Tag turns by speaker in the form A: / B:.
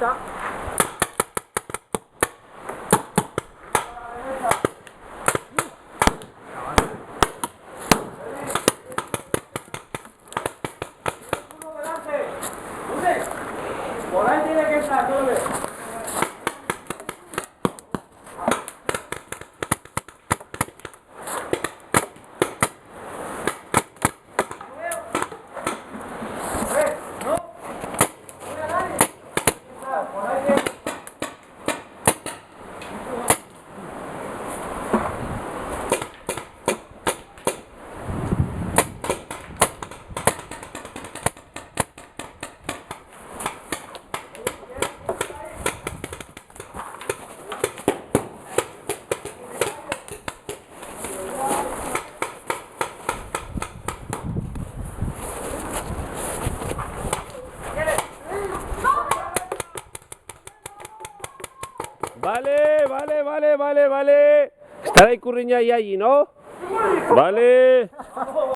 A: derecha. Por ahí tiene que estar, todo bien.
B: Vale. Estará Ikurriña y allí, ¿no? Vale.